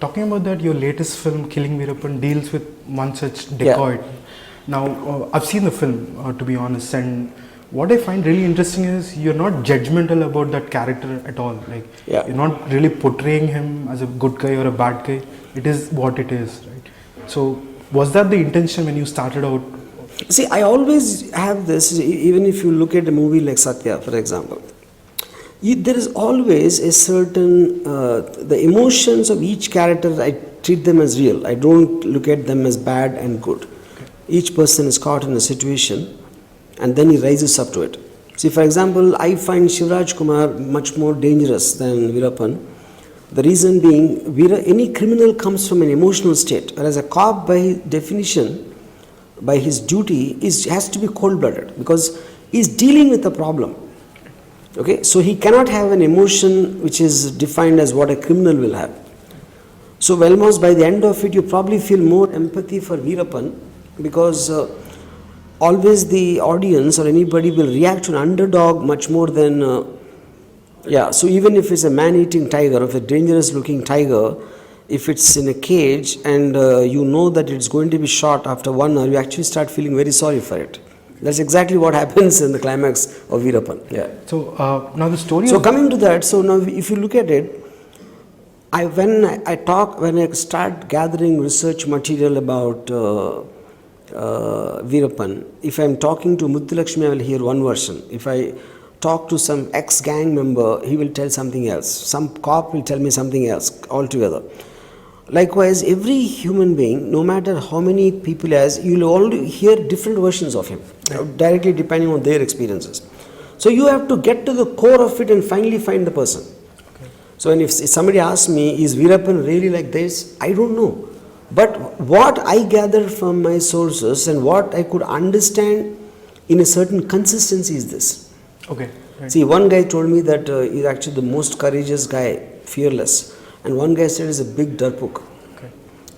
talking about that, your latest film, Killing Veerappan, deals with one such dacoit. Now, I've seen the film, to be honest, and what I find really interesting is you're not judgmental about that character at all. Like, you're not really portraying him as a good guy or a bad guy. It is what it is, right? So, was that the intention when you started out? See, I always have this, even if you look at a movie like Satya, for example. There is always a certain, the emotions of each character, I treat them as real. I don't look at them as bad and good. Okay. Each person is caught in a situation and then he rises up to it. See, for example, I find Shivraj Kumar much more dangerous than Veerappan. The reason being, any criminal comes from an emotional state, whereas a cop by definition, by his duty, has to be cold-blooded because he is dealing with a problem. Okay, so he cannot have an emotion which is defined as what a criminal will have. So almost by the end of it, you probably feel more empathy for Veerappan because always the audience or anybody will react to an underdog much more than, so even if it's a man-eating tiger, or if a dangerous-looking tiger, if it's in a cage and you know that it's going to be shot after 1 hour, you actually start feeling very sorry for it. That's exactly what happens in the climax of Veerappan. Yeah. So now the story. So coming to that, so now if you look at it, when I start gathering research material about Veerappan, if I'm talking to Muthulakshmi, I will hear one version. If I talk to some ex-gang member, he will tell something else. Some cop will tell me something else altogether. Likewise, every human being, no matter how many people he has, you will all hear different versions of him, directly depending on their experiences. So you have to get to the core of it and finally find the person. Okay. So if somebody asks me, is Veerappan really like this? I don't know. But what I gathered from my sources and what I could understand in a certain consistency is this. Okay. Right. See, one guy told me that he's actually the most courageous guy, fearless. And one guy said he's a big darpuk. Okay.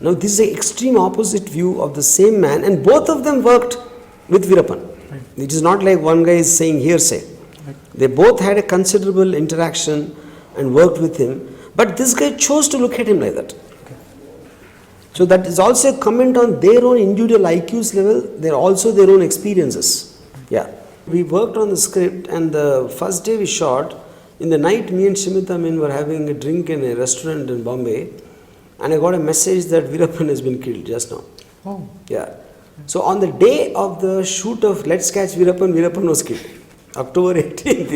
Now this is the extreme opposite view of the same man, and both of them worked with Veerappan. Right. It is not like one guy is saying hearsay. Right. They both had a considerable interaction and worked with him, but this guy chose to look at him like that. Okay. So that is also a comment on their own individual IQ's level. They're also their own experiences. Yeah. We worked on the script, and the first day we shot, in the night, me and Shimita were having a drink in a restaurant in Bombay, and I got a message that Veerappan has been killed just now. Oh. Yeah. So on the day of the shoot of Let's Catch Veerappan, Veerappan was killed. October 18th,